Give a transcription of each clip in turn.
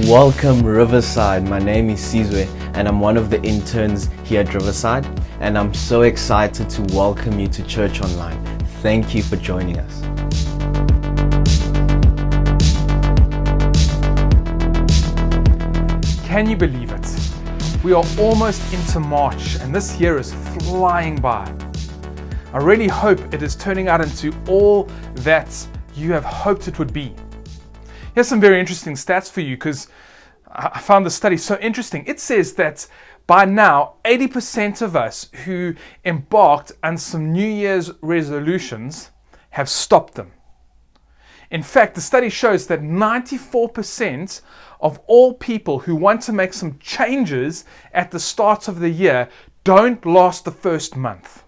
Welcome Riverside. My name is Sizwe and I'm one of the interns here at Riverside, and I'm so excited to welcome you to Church Online. Thank you for joining us. Can you believe it? We are almost into March and this year is flying by. I really hope it is turning out into all that you have hoped it would be. Here's some very interesting stats for you because I found the study so interesting. It says that by now, 80% of us who embarked on some New Year's resolutions have stopped them. In fact, the study shows that 94% of all people who want to make some changes at the start of the year don't last the first month.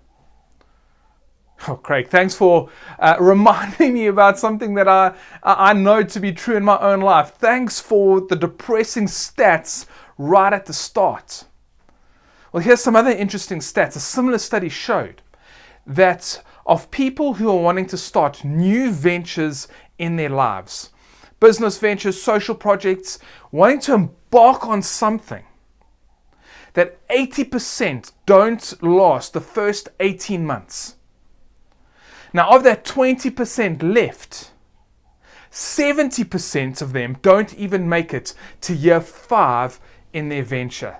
Oh, Craig, thanks for reminding me about something that I know to be true in my own life. Thanks for the depressing stats right at the start. Well, here's some other interesting stats. A similar study showed that of people who are wanting to start new ventures in their lives, business ventures, social projects, wanting to embark on something, that 80% don't last the first 18 months. Now, of that 20% left, 70% of them don't even make it to year 5 in their venture.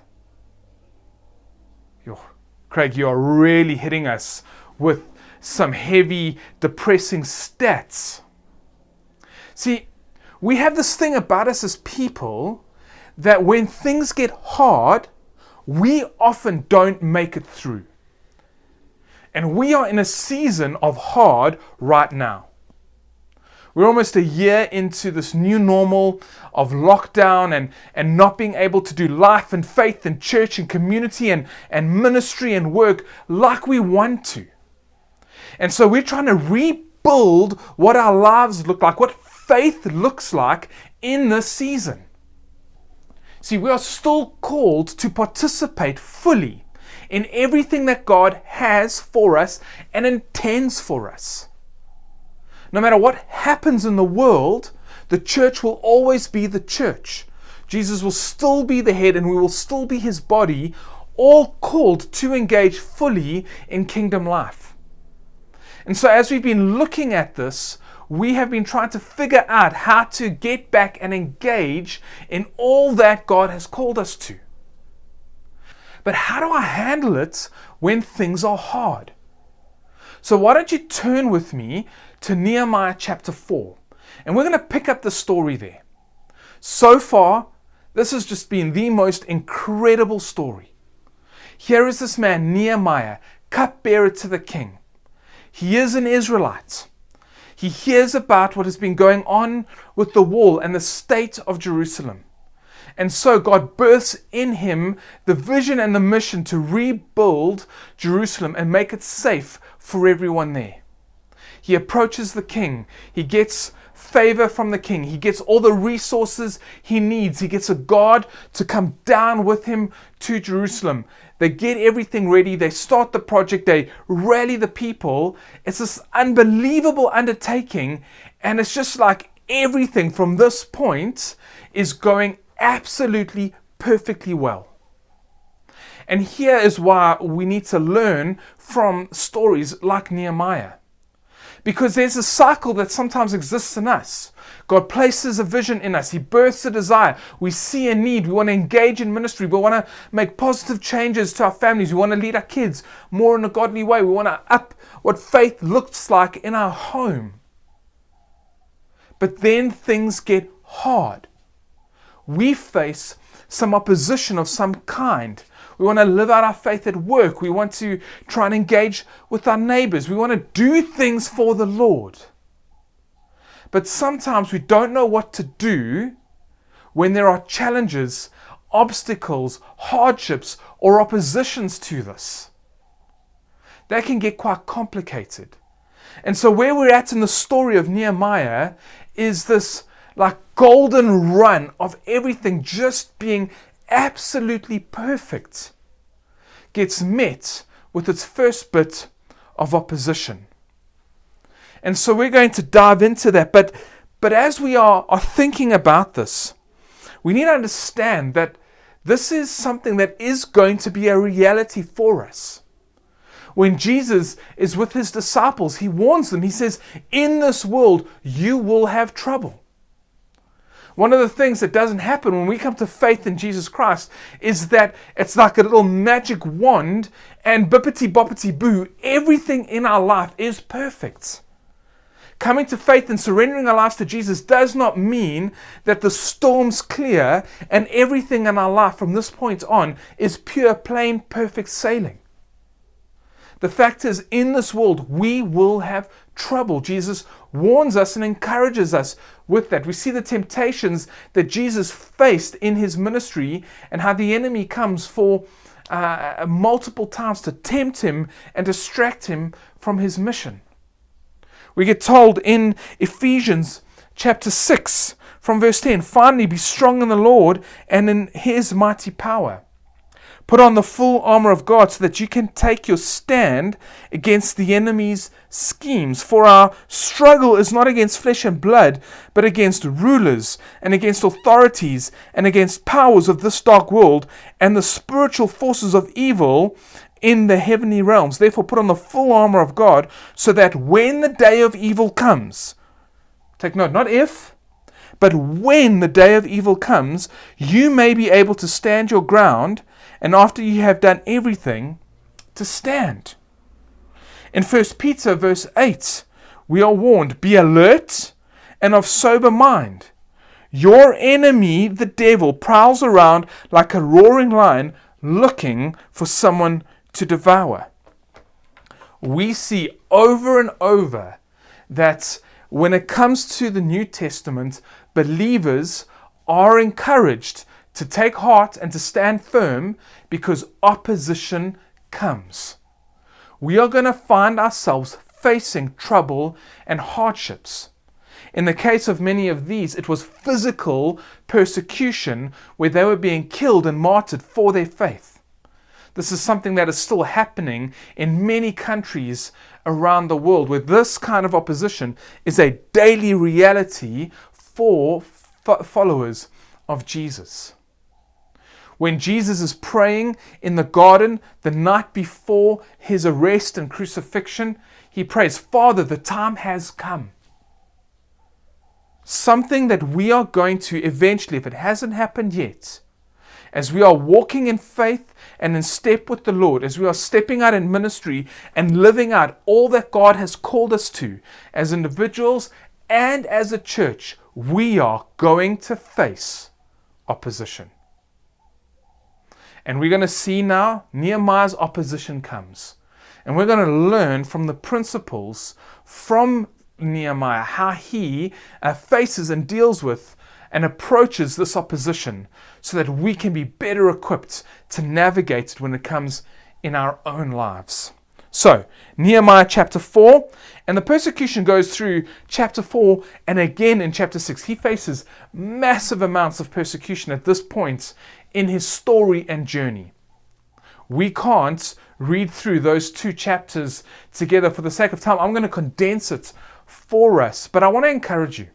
Craig, you are really hitting us with some heavy, depressing stats. See, we have this thing about us as people that when things get hard, we often don't make it through. And we are in a season of hard right now. We're almost a year into this new normal of lockdown and not being able to do life and faith and church and community and ministry and work like we want to. And so we're trying to rebuild what our lives look like, what faith looks like in this season. See, we are still called to participate fully in everything that God has for us and intends for us. No matter what happens in the world, the church will always be the church. Jesus will still be the head and we will still be his body, all called to engage fully in kingdom life. And so as we've been looking at this, we have been trying to figure out how to get back and engage in all that God has called us to. But how do I handle it when things are hard? So why don't you turn with me to Nehemiah chapter 4. And we're going to pick up the story there. So far, this has just been the most incredible story. Here is this man, Nehemiah, cupbearer to the king. He is an Israelite. He hears about what has been going on with the wall and the state of Jerusalem. And so God births in him the vision and the mission to rebuild Jerusalem and make it safe for everyone there. He approaches the king. He gets favor from the king. He gets all the resources he needs. He gets a guard to come down with him to Jerusalem. They get everything ready. They start the project. They rally the people. It's this unbelievable undertaking. And it's just like everything from this point is going absolutely perfectly well. And here is why we need to learn from stories like Nehemiah. Because there's a cycle that sometimes exists in us. God places a vision in us. He births a desire. We see a need. We want to engage in ministry. We want to make positive changes to our families. We want to lead our kids more in a godly way. We want to up what faith looks like in our home. But then things get hard. We face some opposition of some kind. We want to live out our faith at work. We want to try and engage with our neighbors. We want to do things for the Lord. But sometimes we don't know what to do when there are challenges, obstacles, hardships, or oppositions to this. That can get quite complicated. And so where we're at in the story of Nehemiah is this like golden run of everything just being absolutely perfect gets met with its first bit of opposition. And so we're going to dive into that. But as we are thinking about this, We need to understand that this is something that is going to be a reality for us. When Jesus is with his disciples, he warns them. He says, in this world, you will have trouble. One of the things that doesn't happen when we come to faith in Jesus Christ is that it's like a little magic wand and bippity boppity boo, everything in our life is perfect. Coming to faith and surrendering our lives to Jesus does not mean that the storms clear and everything in our life from this point on is pure, plain, perfect sailing. The fact is, in this world, we will have trouble. Jesus warns us and encourages us with that. We see the temptations that Jesus faced in his ministry and how the enemy comes for multiple times to tempt him and distract him from his mission. We get told in Ephesians chapter 6 from verse 10, finally be strong in the Lord and in his mighty power. Put on the full armor of God so that you can take your stand against the enemy's schemes. For our struggle is not against flesh and blood, but against rulers and against authorities and against powers of this dark world and the spiritual forces of evil in the heavenly realms. Therefore put on the full armor of God so that when the day of evil comes, take note, not if, but when the day of evil comes, you may be able to stand your ground, and after you have done everything, to stand. In 1 Peter verse 8, we are warned, be alert and of sober mind. Your enemy, the devil, prowls around like a roaring lion looking for someone to devour. We see over and over that when it comes to the New Testament, believers are encouraged to take heart and to stand firm because opposition comes. We are going to find ourselves facing trouble and hardships. In the case of many of these, it was physical persecution where they were being killed and martyred for their faith. This is something that is still happening in many countries around the world, where this kind of opposition is a daily reality for followers of Jesus. When Jesus is praying in the garden the night before his arrest and crucifixion, he prays, Father, the time has come. Something that we are going to eventually, if it hasn't happened yet, as we are walking in faith and in step with the Lord, as we are stepping out in ministry and living out all that God has called us to as individuals and as a church, we are going to face opposition. And we're going to see now Nehemiah's opposition comes. And we're going to learn from the principles from Nehemiah, how he faces and deals with and approaches this opposition so that we can be better equipped to navigate it when it comes in our own lives. So, Nehemiah chapter 4, and the persecution goes through chapter 4 and again in chapter 6. He faces massive amounts of persecution at this point in his story and journey. We can't read through those two chapters together for the sake of time. I'm going to condense it for us, but I want to encourage you.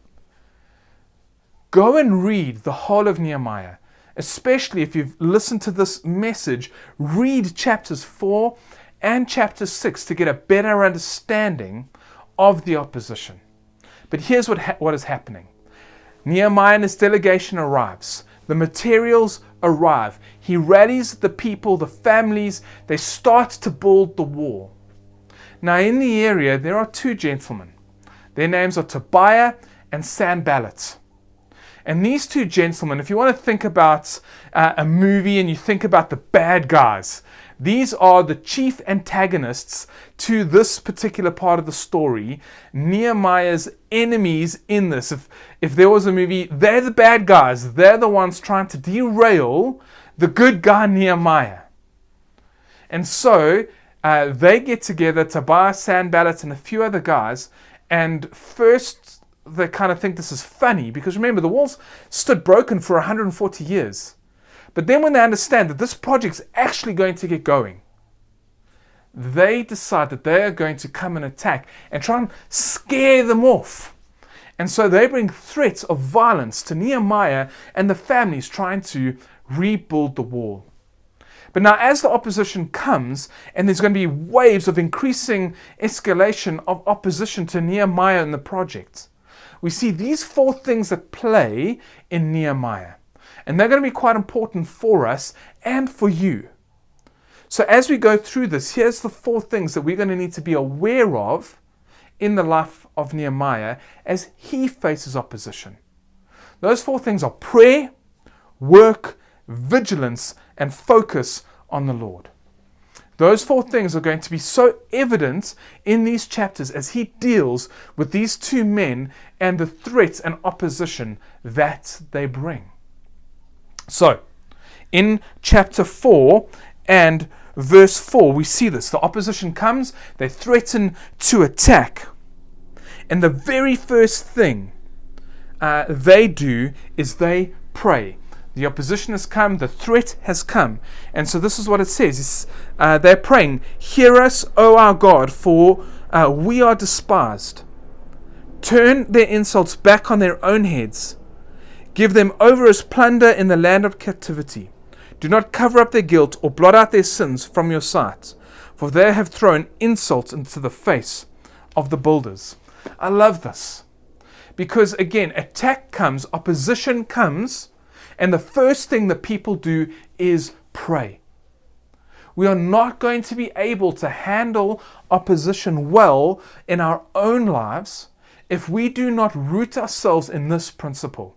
Go and read the whole of Nehemiah, especially if you've listened to this message. Read chapters 4 and chapter 6 to get a better understanding of the opposition. But here's what is happening. Nehemiah and his delegation arrives. The materials arrive. He rallies the people, the families. They start to build the wall. Now in the area there are two gentlemen. Their names are Tobiah and Sanballat. And these two gentlemen, if you want to think about a movie and you think about the bad guys, these are the chief antagonists to this particular part of the story, Nehemiah's enemies in this. If there was a movie, they're the bad guys. They're the ones trying to derail the good guy Nehemiah. And so they get together, Tobiah, Sanballat, and a few other guys, and first they kind of think this is funny, because remember, the walls stood broken for 140 years. But then when they understand that this project's actually going to get going, they decide that they are going to come and attack and try and scare them off. And so they bring threats of violence to Nehemiah and the families trying to rebuild the wall. But now as the opposition comes, and there's going to be waves of increasing escalation of opposition to Nehemiah and the project, we see these four things that play in Nehemiah. And they're going to be quite important for us and for you. So as we go through this, here's the four things that we're going to need to be aware of in the life of Nehemiah as he faces opposition. Those four things are prayer, work, vigilance, and focus on the Lord. Those four things are going to be so evident in these chapters as he deals with these two men and the threats and opposition that they bring. So, in chapter 4 and verse 4, we see this. The opposition comes, they threaten to attack. And the very first thing they do is they pray. The opposition has come, the threat has come. And so this is what it says. They're praying, "Hear us, O our God, for we are despised. Turn their insults back on their own heads. Give them over as plunder in the land of captivity. Do not cover up their guilt or blot out their sins from your sight, for they have thrown insults into the face of the builders." I love this. Because again, attack comes, opposition comes, and the first thing that people do is pray. We are not going to be able to handle opposition well in our own lives if we do not root ourselves in this principle.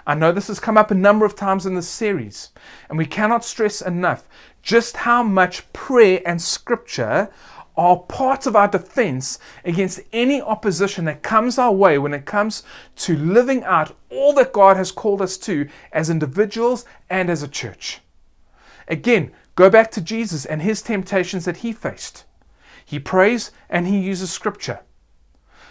I know this has come up a number of times in this series, and we cannot stress enough just how much prayer and scripture are part of our defense against any opposition that comes our way when it comes to living out all that God has called us to as individuals and as a church. Again, go back to Jesus and his temptations that he faced. He prays and he uses scripture.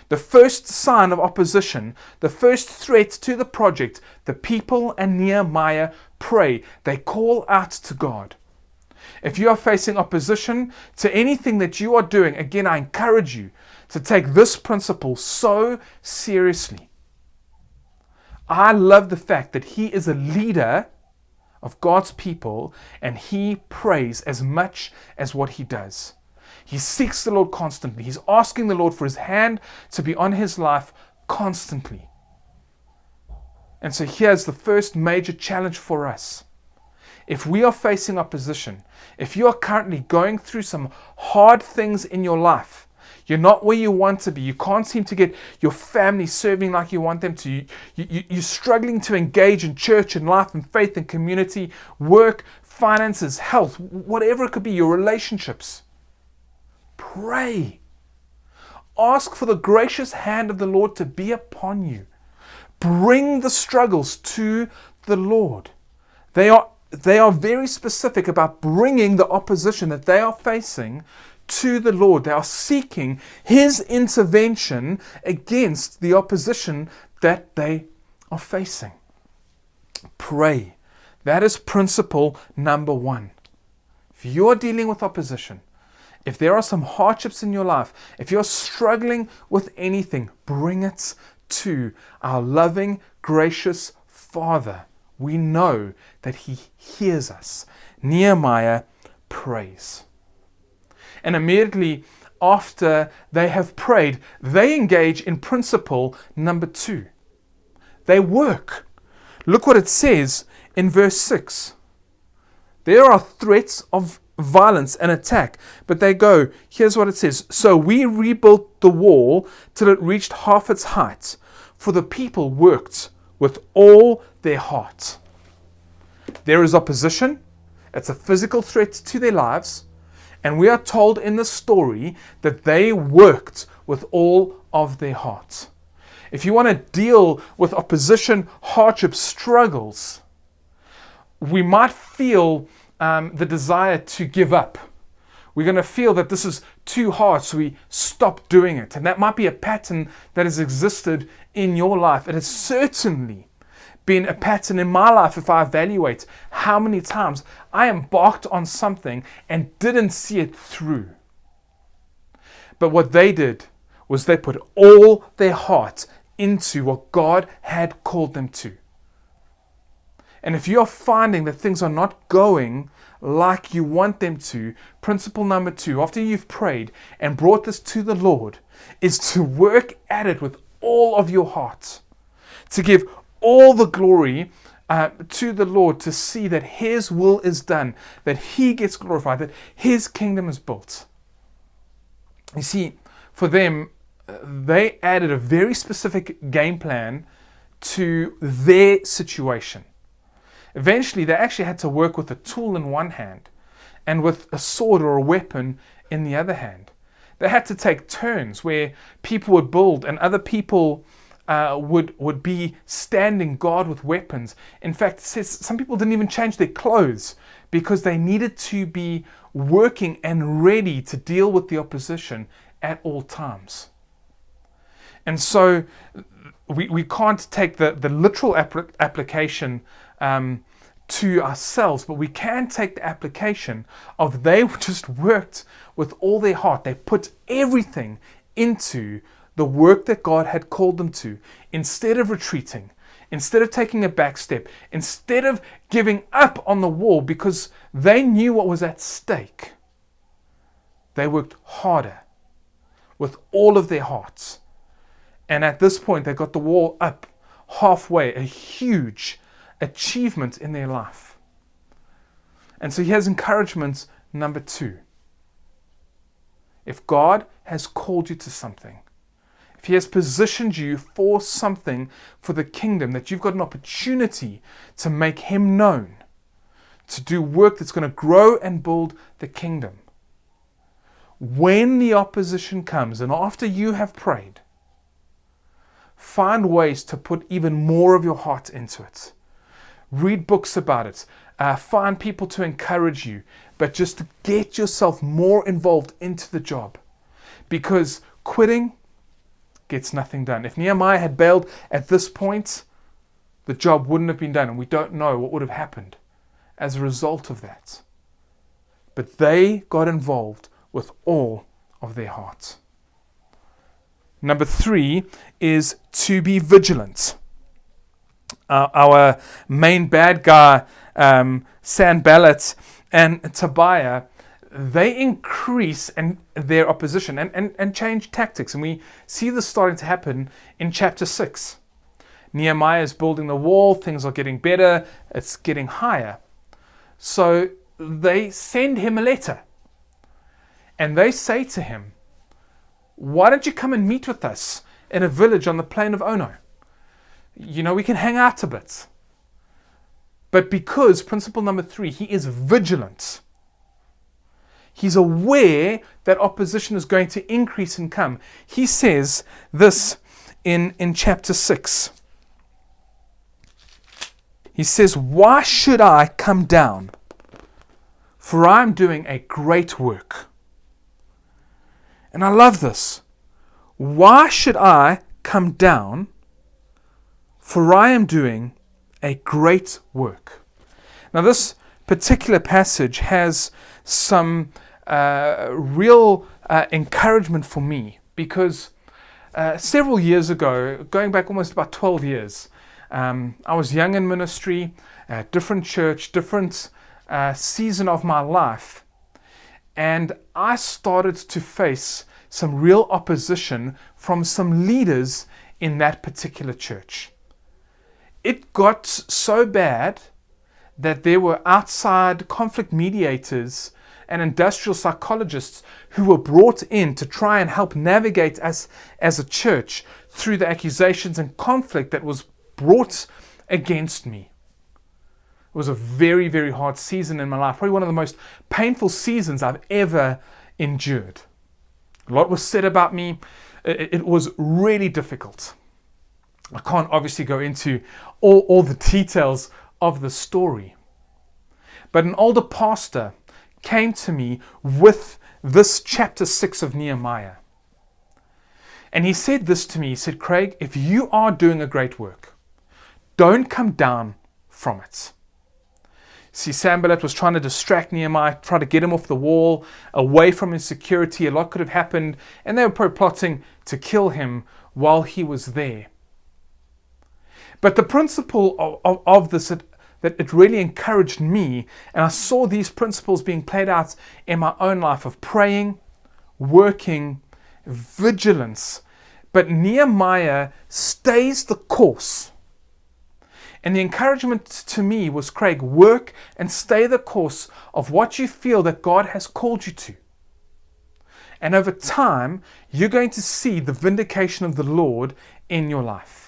The first sign of opposition, the first threat to the project, the people and Nehemiah pray. They call out to God. If you are facing opposition to anything that you are doing, again, I encourage you to take this principle so seriously. I love the fact that he is a leader of God's people and he prays as much as what he does. He seeks the Lord constantly. He's asking the Lord for his hand to be on his life constantly. And so here's the first major challenge for us. If we are facing opposition, if you are currently going through some hard things in your life, you're not where you want to be, you can't seem to get your family serving like you want them to, you're struggling to engage in church and life and faith and community, work, finances, health, whatever it could be, your relationships, pray. Ask for the gracious hand of the Lord to be upon you. Bring the struggles to the Lord. They are very specific about bringing the opposition that they are facing to the Lord. They are seeking his intervention against the opposition that they are facing. Pray. That is principle number one. If you are dealing with opposition, if there are some hardships in your life, if you're struggling with anything, bring it to our loving, gracious Father. We know that he hears us. Nehemiah prays. And immediately after they have prayed, they engage in principle number 2. They work. Look what it says in verse 6. There are threats of violence and attack, but they go, here's what it says. So we rebuilt the wall till it reached half its height, for the people worked with all their heart. There is opposition. It's a physical threat to their lives. And we are told in the story that they worked with all of their heart. If you want to deal with opposition, hardship, struggles, we might feel the desire to give up. We're going to feel that this is too hard, so we stop doing it. And that might be a pattern that has existed in your life. It has certainly been a pattern in my life if I evaluate how many times I embarked on something and didn't see it through. But what they did was they put all their heart into what God had called them to. And if you're finding that things are not going like you want them to, principle number 2, after you've prayed and brought this to the Lord, is to work at it with all of your heart, to give all the glory to the Lord, to see that His will is done, that He gets glorified, that His kingdom is built. You see, for them, they added a very specific game plan to their situation. Eventually, they actually had to work with a tool in one hand and with a sword or a weapon in the other hand. They had to take turns where people would build and other people would be standing guard with weapons. In fact, it says some people didn't even change their clothes because they needed to be working and ready to deal with the opposition at all times. And so we can't take the literal application to ourselves, but we can take the application of they just worked with all their heart. They put everything into the work that God had called them to, instead of retreating, instead of taking a back step, instead of giving up on the wall because they knew what was at stake. They worked harder with all of their hearts. And at this point, they got the wall up halfway, a huge achievement in their life. And so here's encouragement number 2. If God has called you to something, if He has positioned you for something for the kingdom, that you've got an opportunity to make Him known, to do work that's going to grow and build the kingdom. When the opposition comes, and after you have prayed, find ways to put even more of your heart into it. Read books about it. Find people to encourage you, but just to get yourself more involved into the job. Because quitting gets nothing done. If Nehemiah had bailed at this point, the job wouldn't have been done, and we don't know what would have happened as a result of that. But they got involved with all of their heart. Number 3 is to be vigilant. Our main bad guy, Sanballat and Tobiah, they increase their opposition and change tactics. And we see this starting to happen in chapter 6. Nehemiah is building the wall, things are getting better, it's getting higher. So they send him a letter. And they say to him, why don't you come and meet with us in a village on the plain of Ono? You know, we can hang out a bit. But because, principle number 3, he is vigilant. He's aware that opposition is going to increase and come. He says this in chapter 6. He says, why should I come down? For I am doing a great work. And I love this. Why should I come down? For I am doing a great work. Now this particular passage has some real encouragement for me, because several years ago, going back almost about 12 years, I was young in ministry, different church, different season of my life, and I started to face some real opposition from some leaders in that particular church. It got so bad that there were outside conflict mediators and industrial psychologists who were brought in to try and help navigate us as a church through the accusations and conflict that was brought against me. It was a very, very hard season in my life, probably one of the most painful seasons I've ever endured. A lot was said about me. It was really difficult. I can't obviously go into all the details of the story. But an older pastor came to me with this chapter 6 of Nehemiah. And he said this to me. He said, Craig, if you are doing a great work, don't come down from it. See, Sanballat was trying to distract Nehemiah, try to get him off the wall, away from insecurity. A lot could have happened, and they were probably plotting to kill him while he was there. But the principle of this, that it really encouraged me, and I saw these principles being played out in my own life of praying, working, vigilance. But Nehemiah stays the course. And the encouragement to me was, Craig, work and stay the course of what you feel that God has called you to. And over time, you're going to see the vindication of the Lord in your life.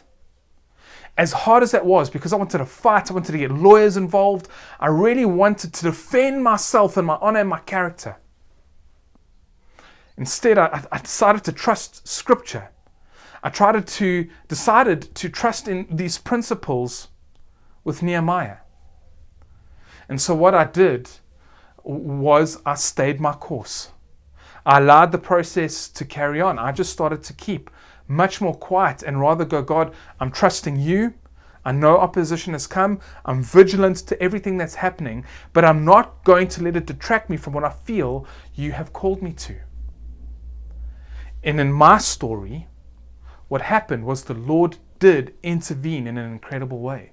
As hard as that was, because I wanted to fight, I wanted to get lawyers involved, I really wanted to defend myself and my honor and my character. Instead, I decided to trust Scripture. I decided to trust in these principles with Nehemiah. And so what I did was I stayed my course. I allowed the process to carry on. I just started to keep much more quiet and rather go, God, I'm trusting you. I know opposition has come. I'm vigilant to everything that's happening, but I'm not going to let it detract me from what I feel you have called me to. And in my story, what happened was the Lord did intervene in an incredible way.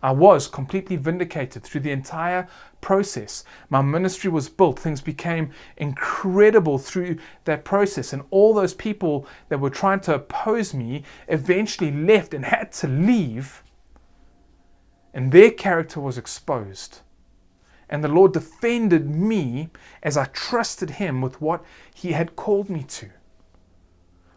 I was completely vindicated through the entire process. My ministry was built. Things became incredible through that process. And all those people that were trying to oppose me eventually left and had to leave. And their character was exposed. And the Lord defended me as I trusted Him with what He had called me to. It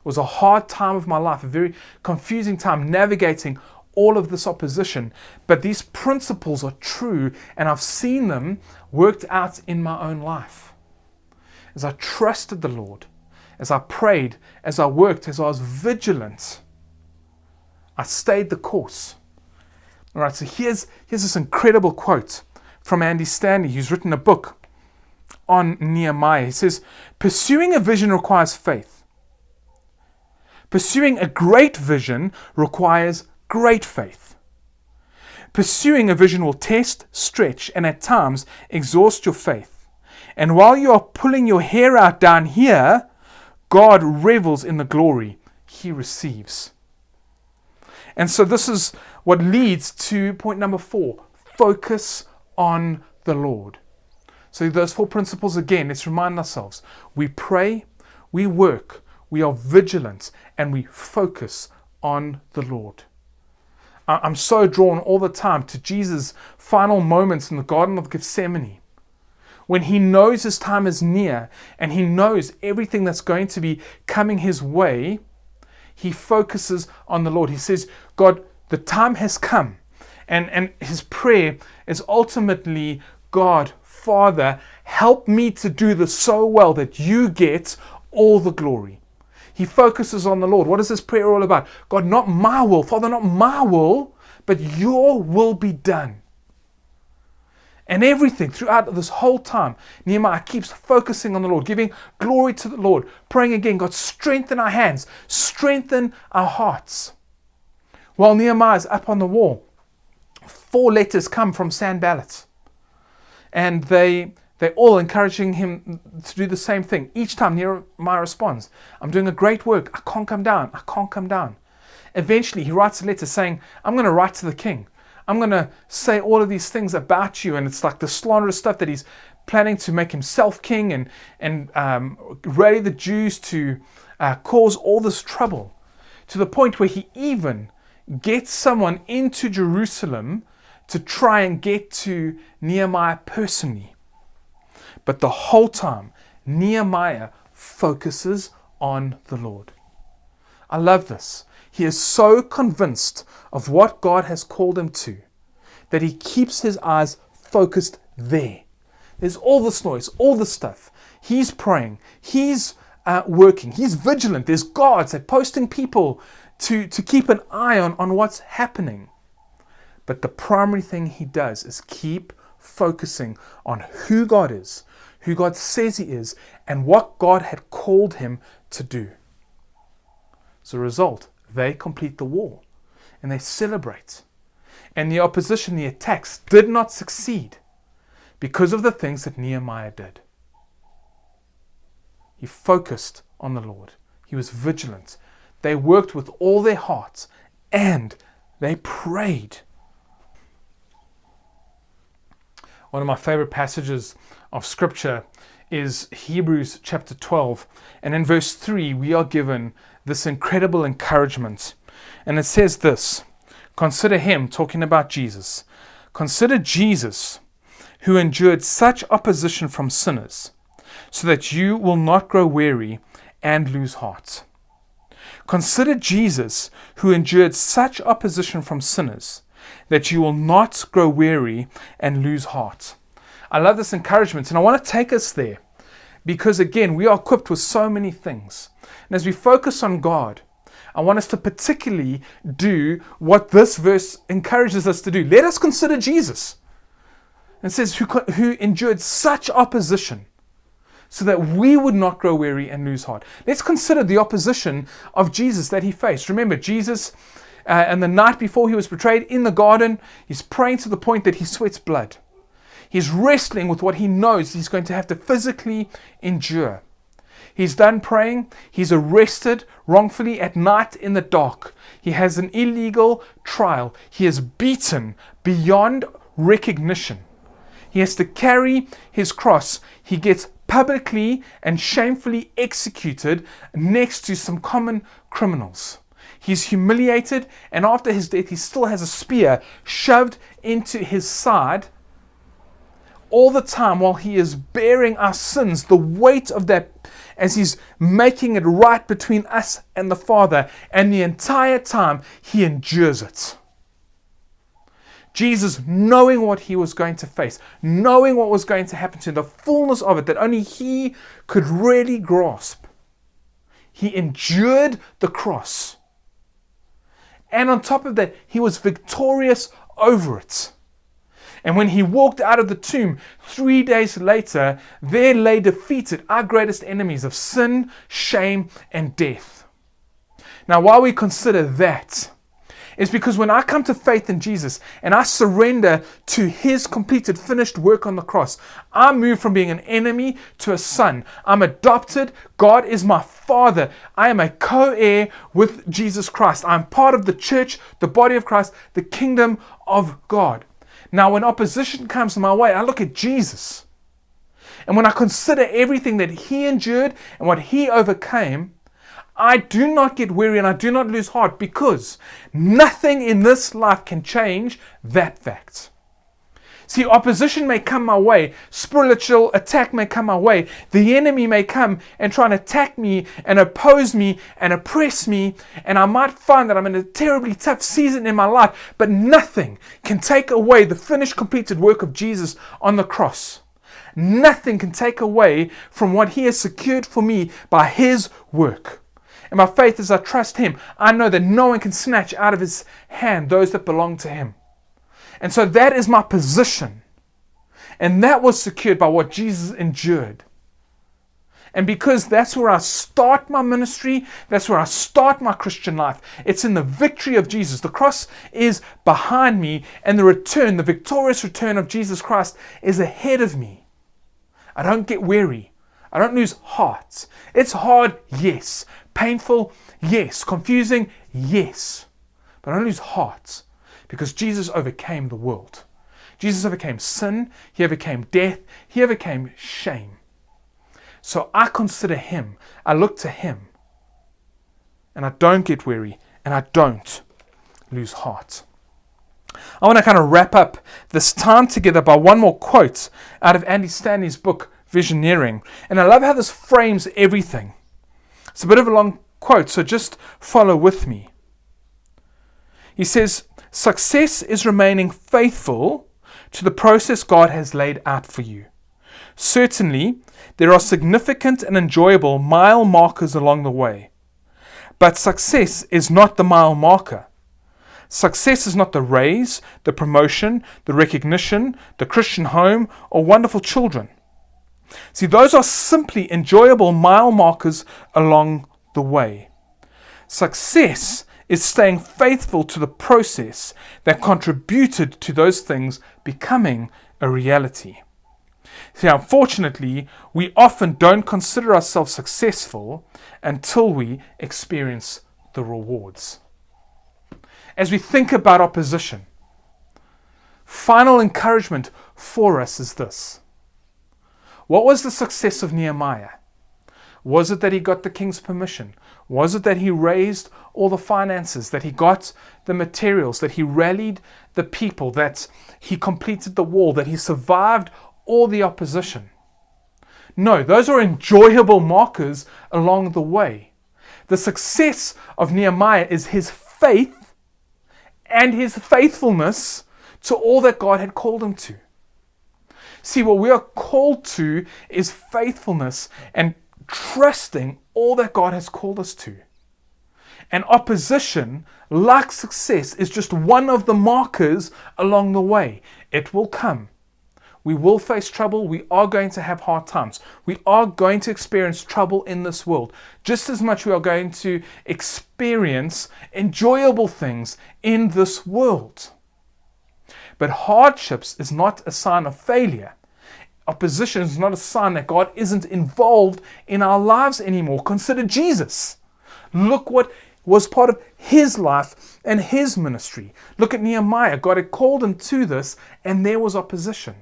was a hard time of my life, a very confusing time navigating all of this opposition, but these principles are true, and I've seen them worked out in my own life. As I trusted the Lord, as I prayed, as I worked, as I was vigilant, I stayed the course. All right, so here's this incredible quote from Andy Stanley, who's written a book on Nehemiah. He says, "Pursuing a vision requires faith. Pursuing a great vision requires great faith. Pursuing a vision will test, stretch, and at times exhaust your faith. And while you are pulling your hair out down here, God revels in the glory He receives." And so this is what leads to point number 4, focus on the Lord. So those 4 principles again, let's remind ourselves. We pray, we work, we are vigilant, and we focus on the Lord. I'm so drawn all the time to Jesus' final moments in the Garden of Gethsemane, when He knows His time is near and He knows everything that's going to be coming His way. He focuses on the Lord. He says, God, the time has come. And his prayer is ultimately, God, Father, help me to do this so well that you get all the glory. He focuses on the Lord. What is this prayer all about? God, not my will, Father, not my will, but your will be done. And everything throughout this whole time, Nehemiah keeps focusing on the Lord, giving glory to the Lord, praying again, God, strengthen our hands, strengthen our hearts. While Nehemiah's up on the wall, 4 letters come from Sanballat. And they're all encouraging him to do the same thing. Each time Nehemiah responds, I'm doing a great work. I can't come down. I can't come down. Eventually, he writes a letter saying, I'm going to write to the king. I'm going to say all of these things about you. And it's like the slanderous stuff that he's planning to make himself king and rally the Jews to cause all this trouble. To the point where he even gets someone into Jerusalem to try and get to Nehemiah personally. But the whole time, Nehemiah focuses on the Lord. I love this. He is so convinced of what God has called him to that he keeps his eyes focused there. There's all this noise, all this stuff. He's praying. He's working. He's vigilant. There's guards that posting people to keep an eye on what's happening. But the primary thing he does is keep focusing on who God is, who God says he is, and what God had called him to do. As a result, they complete the wall and they celebrate. And the opposition, the attacks, did not succeed because of the things that Nehemiah did. He focused on the Lord. He was vigilant. They worked with all their hearts and They prayed. One of my favorite passages of Scripture is Hebrews chapter 12. And in verse 3, we are given this incredible encouragement. And it says this, consider him, talking about Jesus. Consider Jesus, who endured such opposition from sinners, so that you will not grow weary and lose heart. Consider Jesus, who endured such opposition from sinners, that you will not grow weary and lose heart. I love this encouragement, and I want to take us there because, again, we are equipped with so many things. And as we focus on God, I want us to particularly do what this verse encourages us to do. Let us consider Jesus. It says, who endured such opposition so that we would not grow weary and lose heart. Let's consider the opposition of Jesus that he faced. Remember, Jesus, and the night before he was betrayed in the garden, he's praying to the point that he sweats blood. He's wrestling with what he knows he's going to have to physically endure. He's done praying. He's arrested wrongfully at night in the dark. He has an illegal trial. He is beaten beyond recognition. He has to carry his cross. He gets publicly and shamefully executed next to some common criminals. He's humiliated, and after his death, he still has a spear shoved into his side all the time while he is bearing our sins, the weight of that, as he's making it right between us and the Father, and the entire time he endures it. Jesus, knowing what he was going to face, knowing what was going to happen to him, the fullness of it that only he could really grasp, he endured the cross. And on top of that, he was victorious over it. And when he walked out of the tomb 3 days later, there lay defeated our greatest enemies of sin, shame, and death. Now, why we consider that is because when I come to faith in Jesus and I surrender to his completed, finished work on the cross, I move from being an enemy to a son. I'm adopted. God is my father. I am a co-heir with Jesus Christ. I'm part of the church, the body of Christ, the kingdom of God. Now, when opposition comes my way, I look at Jesus. And when I consider everything that he endured and what he overcame, I do not get weary and I do not lose heart, because nothing in this life can change that fact. See, opposition may come my way, spiritual attack may come my way, the enemy may come and try and attack me and oppose me and oppress me, and I might find that I'm in a terribly tough season in my life, but nothing can take away the finished, completed work of Jesus on the cross. Nothing can take away from what he has secured for me by his work. And my faith, as I trust him, I know that no one can snatch out of his hand those that belong to him. And so that is my position. And that was secured by what Jesus endured. And because that's where I start my ministry, that's where I start my Christian life. It's in the victory of Jesus. The cross is behind me, and the return, the victorious return of Jesus Christ is ahead of me. I don't get weary. I don't lose heart. It's hard, yes. Painful, yes. Confusing, yes. But I don't lose heart, because Jesus overcame the world. Jesus overcame sin. He overcame death. He overcame shame. So I consider him. I look to him. And I don't get weary. And I don't lose heart. I want to kind of wrap up this time together by one more quote out of Andy Stanley's book, Visioneering. And I love how this frames everything. It's a bit of a long quote, so just follow with me. He says, success is remaining faithful to the process God has laid out for you. Certainly, there are significant and enjoyable mile markers along the way. But success is not the mile marker. Success is not the raise, the promotion, the recognition, the Christian home, or wonderful children. See, those are simply enjoyable mile markers along the way. Success is staying faithful to the process that contributed to those things becoming a reality. See, unfortunately, we often don't consider ourselves successful until we experience the rewards. as we think about opposition, final encouragement for us is this. What was the success of Nehemiah? Was it that he got the king's permission? Was it that he raised all the finances, that he got the materials, that he rallied the people, that he completed the wall, that he survived all the opposition? No, those are enjoyable markers along the way. The success of Nehemiah is his faith and his faithfulness to all that God had called him to. See, what we are called to is faithfulness and trusting all that God has called us to. And opposition, like success, is just one of the markers along the way. It will come. We will face trouble. We are going to have hard times. We are going to experience trouble in this world. Just as much we are going to experience enjoyable things in this world. But hardships is not a sign of failure. Opposition is not a sign that God isn't involved in our lives anymore. Consider Jesus. Look what was part of his life and his ministry. Look at Nehemiah. God had called him to this, and there was opposition.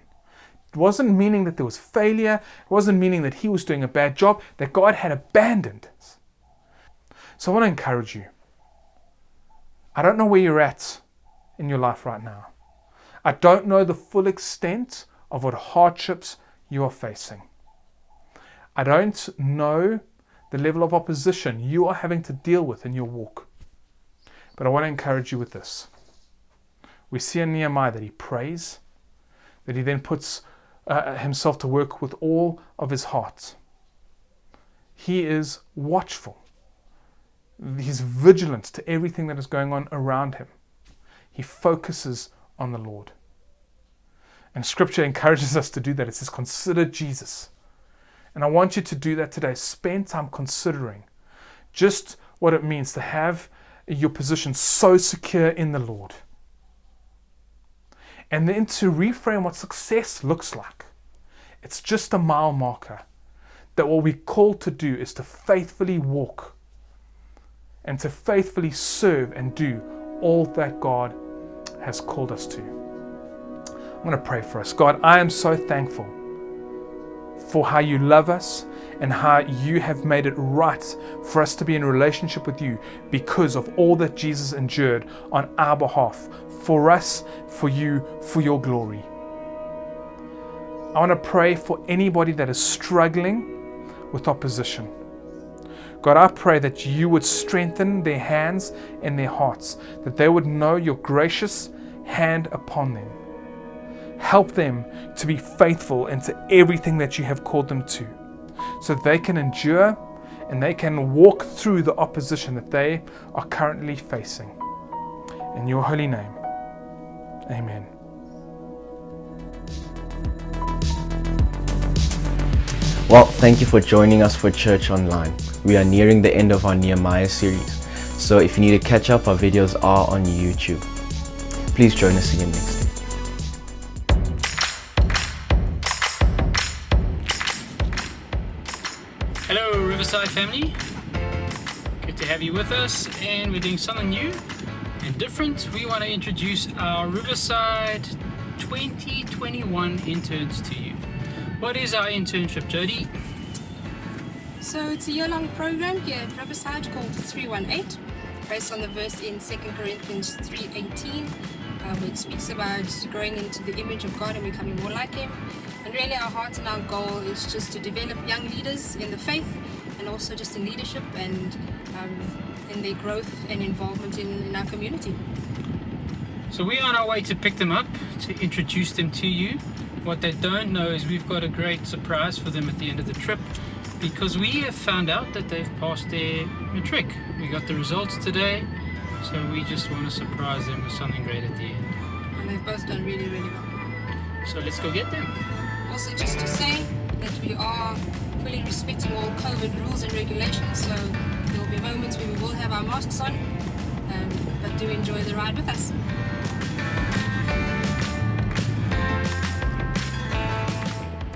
It wasn't meaning that there was failure. It wasn't meaning that he was doing a bad job, that God had abandoned. So I want to encourage you. I don't know where you're at in your life right now. I don't know the full extent of what hardships you are facing. I don't know the level of opposition you are having to deal with in your walk. But I want to encourage you with this. We see in Nehemiah that he prays, that he then puts himself to work with all of his heart. He is watchful. He's vigilant to everything that is going on around him. He focuses on the Lord. And Scripture encourages us to do that. It says, consider Jesus. And I want you to do that today. Spend time considering just what it means to have your position so secure in the Lord. And then to reframe what success looks like. It's just a mile marker. That what we're called to do is to faithfully walk and to faithfully serve and do all that God has called us to. I'm going to pray for us. God, I am so thankful for how you love us and how you have made it right for us to be in a relationship with you because of all that Jesus endured on our behalf, for us, for you, for your glory. I want to pray for anybody that is struggling with opposition. God, I pray that you would strengthen their hands and their hearts, that they would know your gracious hand upon them. Help them to be faithful into everything that you have called them to, so they can endure and they can walk through the opposition that they are currently facing. In your holy name, amen. Well, thank you for joining us for Church Online. We are nearing the end of our Nehemiah series, so if you need to catch up, our videos are on YouTube. Please join us again next time. Hello Riverside family, good to have you with us, and we're doing something new and different. We want to introduce our Riverside 2021 interns to you. What is our internship, Jody? So it's a year-long program here at Riverside called 318, based on the verse in 2 Corinthians 3:18, which speaks about growing into the image of God and becoming more like Him. And really our heart and our goal is just to develop young leaders in the faith and also just in leadership and in their growth and involvement in our community. So we're on our way to pick them up, to introduce them to you. What they don't know is we've got a great surprise for them at the end of the trip, because we have found out that they've passed their matric. We got the results today, so we just want to surprise them with something great at the end. And they've both done really, really well. So let's go get them. Also just to say that we are fully respecting all COVID rules and regulations, so there will be moments where we will have our masks on, but do enjoy the ride with us.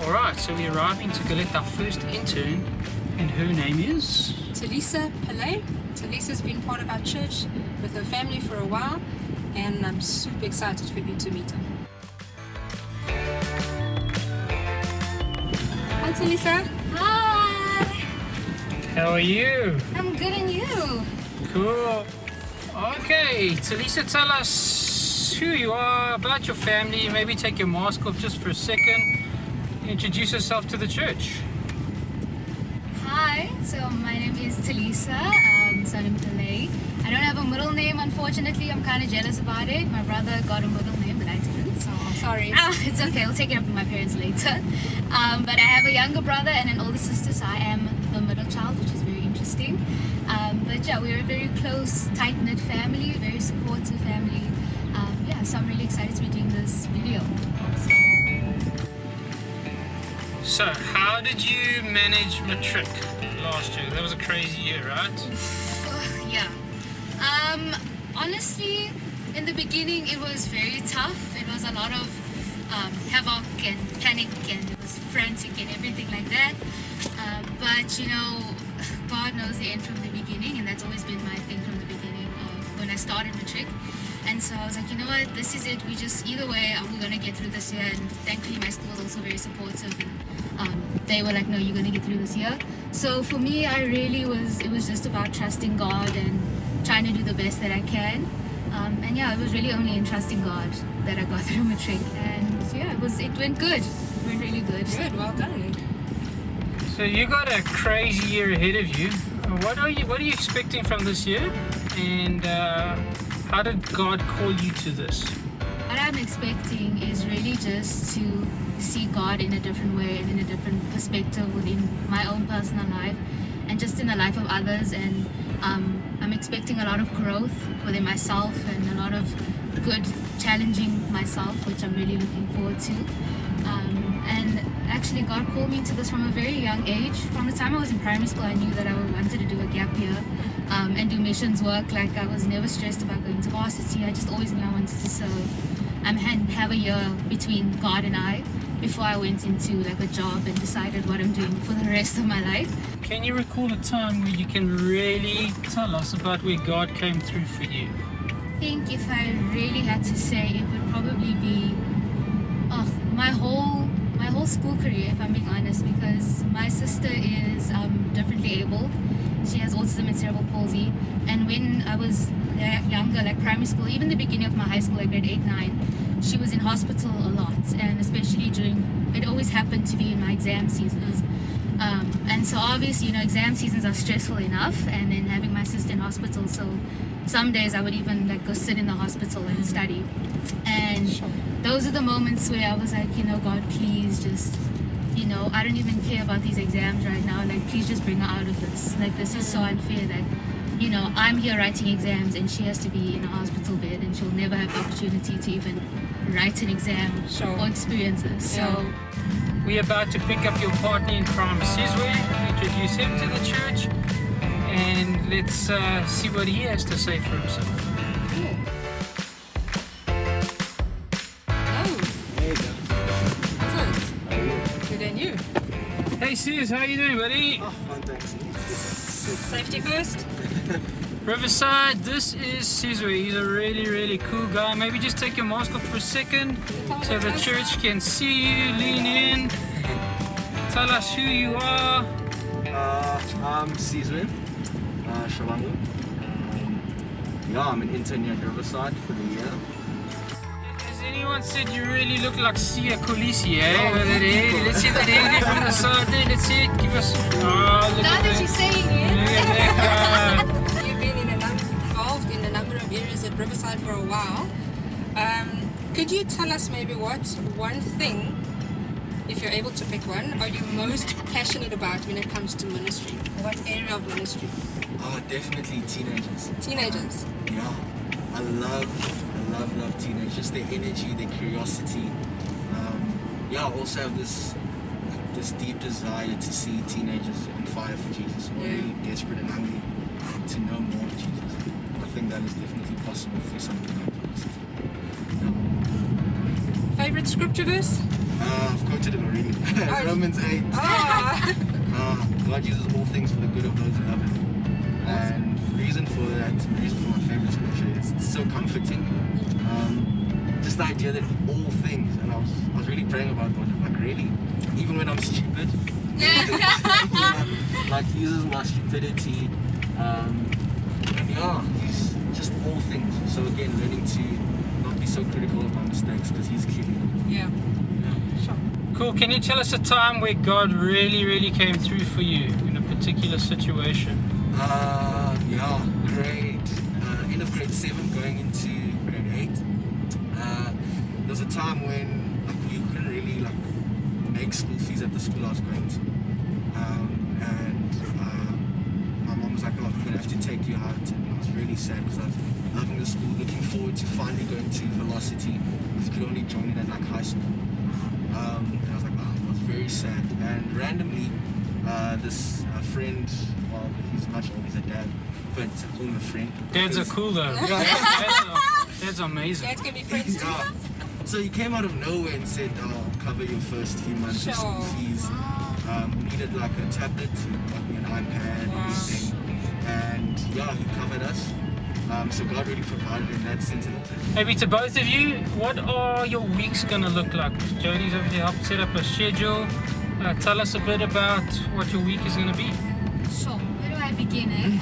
Alright, so we're arriving to collect our first intern, and her name is? Talisa Pillay. Talisa's been part of our church with her family for a while, and I'm super excited for you to meet her. Hi Talisa. Hi! How are you? I'm good, and you? Cool. Okay, Talisa, tell us who you are, about your family. Maybe take your mask off just for a second. Introduce yourself to the church. Hi, so my name is Talisa, Salim Pillay. I don't have a middle name, unfortunately. I'm kind of jealous about it. My brother got a middle name, but I didn't. Oh, sorry. It's okay, I'll take it up with my parents later. But I have a younger brother and an older sister, so I am the middle child, which is very interesting. But yeah, we're a very close, tight-knit family, very supportive family. Yeah, so I'm really excited to be doing this video. So, how did you manage matric last year? That was a crazy year, right? Yeah. Honestly, in the beginning it was very tough. It was a lot of havoc and panic, and it was frantic and everything like that. But you know, God knows the end from the beginning, and that's always been my thing from the beginning of when I started matric. And so I was like, you know what, this is it. We just, either way, we're going to get through this year. And thankfully my school was also very supportive, and they were like, no, you're going to get through this year. So for me, it was just about trusting God and trying to do the best that I can. And yeah, it was really only in trusting God that I got through matric. And yeah, it went good. It went really good. Good, well done. So you got a crazy year ahead of you. What are you expecting from this year? And how did God call you to this? What I'm expecting is really just to see God in a different way and in a different perspective within my own personal life and just in the life of others. And I'm expecting a lot of growth within myself and a lot of good challenging myself, which I'm really looking forward to. And actually God called me into this from a very young age. From the time I was in primary school, I knew that I wanted to do a gap year and do missions work. Like, I was never stressed about going to varsity. I just always knew I wanted to serve and have a year between God and I before I went into like a job and decided what I'm doing for the rest of my life. Can you recall a time where you can really tell us about where God came through for you? I think if I really had to say, it would probably be my whole school career, if I'm being honest, because my sister is differently abled. She has autism and cerebral palsy, and when I was younger, like primary school, even the beginning of my high school, like grade 8, 9, she was in hospital a lot, and especially it always happened to be in my exam seasons. And so obviously, you know, exam seasons are stressful enough, and then having my sister in hospital, so some days I would even like go sit in the hospital and study. And those are the moments where I was like, you know, God, please just, you know, I don't even care about these exams right now. Like, please just bring her out of this. Like, this is so unfair that, you know, I'm here writing exams and she has to be in a hospital bed and she'll never have the opportunity to even write an exam or experience this. So we're about to pick up your partner in crime, Sizwe, introduce him to the church, and let's see what he has to say for himself. Hey Sis, how you doing, buddy? Oh, fine, thanks. Safety first. Riverside, this is Sizwe. He's a really, really cool guy. Maybe just take your mask off for a second so the church can see you. Lean in. Tell us who you are. I'm Sizwe Shawangu. I'm an intern here at Riverside for the year. Has anyone said you really look like Sia Kolisi, eh? Let's see that hair from the side there. Let's see it. Give us. Oh, look now at that you're saying it. Look at that guy. You've been involved in a number of areas at Riverside for a while. Could you tell us maybe what one thing, if you're able to pick one, are you most passionate about when it comes to ministry? What area of ministry? Oh, definitely teenagers. Teenagers. Yeah, I love teenagers. Just their energy, their curiosity. I also have this deep desire to see teenagers on fire for Jesus. We're really desperate and hungry to know more of Jesus. I think that is definitely possible for something like this. Favorite scripture verse? I've quoted it already. Romans 8. Ah. God uses all things for the good of those who love Him. And the reason for my favorite scripture is it's so comforting. Just the idea that all things, and I was really praying about God, like really, even when I'm stupid, like he uses my stupidity, and yeah, he's just all things. So again, learning to not be so critical of my mistakes because he's clearly. Yeah. Sure. Cool. Can you tell us a time where God really came through for you in a particular situation? Yeah, end of grade 7 going into grade 8. There was a time when like we couldn't really like make school fees at the school I was going to. My mom was like, oh, we're gonna have to take you out, and I was really sad because I was loving the school, looking forward to finally going to Velocity because you could only join it at like high school. And I was like, oh, I was very sad. And randomly, this friend, well, he's much older, he's a dad, but I call him a friend. Dads are cool though. Dad's amazing. Dads can be friends too. Yeah. So he came out of nowhere and said, oh, I'll cover your first few months of school fees. Needed like a tablet, like an iPad, everything. And yeah, he covered us. So God really provided in that sense. Maybe to both of you, what are your weeks gonna look like? Jody's over here helped set up a schedule. Tell us a bit about what your week is gonna be. Sure. Where do I begin?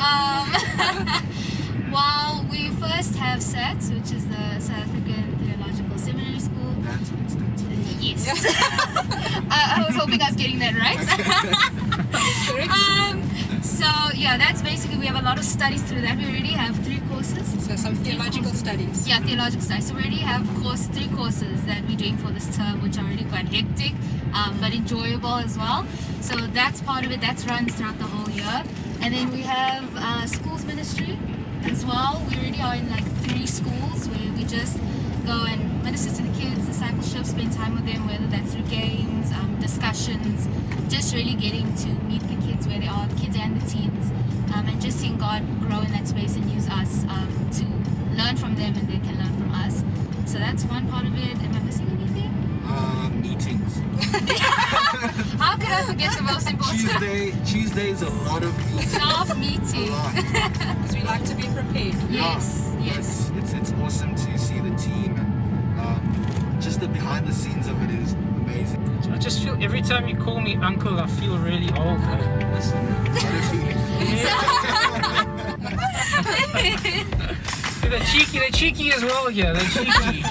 Well, we first have SATS, which is the South African Theological Seminary School. That's what it stands for. Yes. I was hoping I was getting that right. So yeah, that's basically, we have a lot of studies through that. We already have 3 courses. So some theological studies. Yeah, theological studies. So we already have 3 courses that we're doing for this term, which are really quite hectic, but enjoyable as well. So that's part of it. That runs throughout the whole year. And then we have schools ministry as well. We already are in like 3 schools where we just go and minister to the kids, discipleship, spend time with them, whether that's through games, discussions, just really getting to meet the kids where they are, the kids and the teens, and just seeing God grow in that space and use us to learn from them and they can learn from us. So that's one part of it. Am I missing anything? Meetings. How could I forget the most important? Tuesday is a lot of meetings. Staff meeting. Because we like to be prepared. Yes, Yeah, yes. It's awesome to see the team and just the behind the scenes of it is amazing. I just feel every time you call me uncle, I feel really old. Listen, They're cheeky as well here. They're cheeky.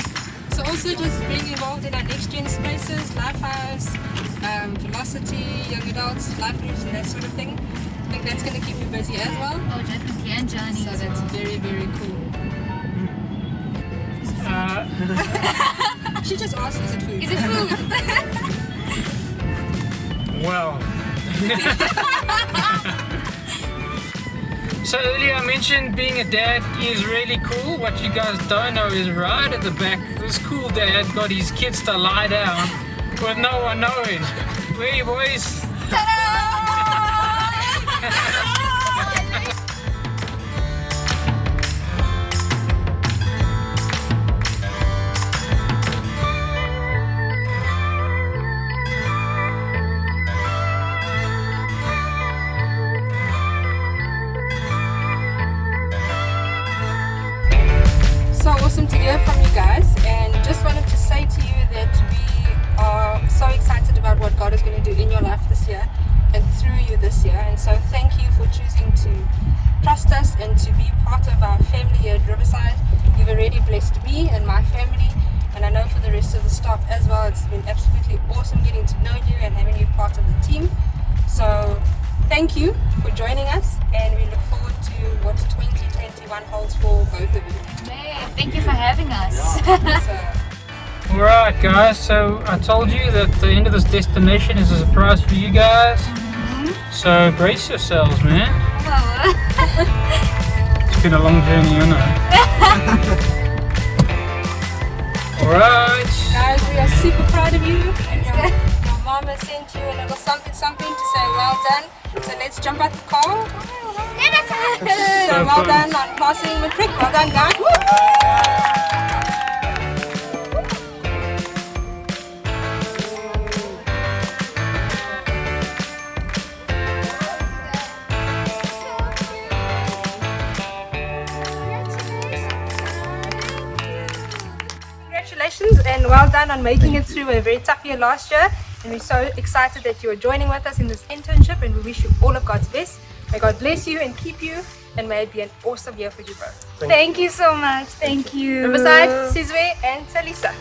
So also just being involved in our next gen spaces, Lifehouse, Velocity, young adults, life groups and that sort of thing. I think that's going to keep you busy as well. Oh, definitely. And Johnny. So that's very, very cool. She just asked, is it food? Is it food? Well. So earlier I mentioned being a dad is really cool. What you guys don't know is right at the back, this cool dad got his kids to lie down with no one knowing. Where are you boys? So awesome to hear from you guys, and just wanted to say to you that we are so excited about what God is going to do in your life this year and through you this year. And so thank you for choosing to trust us and to be part of our family here at Riverside. You've already blessed me and my family, and I know for the rest of the staff as well. It's been absolutely awesome getting to know you and having you part of the team. So thank you for joining us, and we look forward to what 2021 holds for both of you. Thank you for having us. So, Alright guys, so I told you that the end of this destination is a surprise for you guys. So brace yourselves, man. It's been a long journey, I know. Alright. guys, we are super proud of you, and your mama sent you a little something to say well done. So let's jump out the car. So well done on passing matric. Well done, guys. congratulations and well done on making it through a very tough year last year. And we're so excited that you are joining with us in this internship, and we wish you all of God's best. May God bless you and keep you, and may it be an awesome year for you both. Thank you so much. Thank you. Riverside, Sizwe, and Talisa.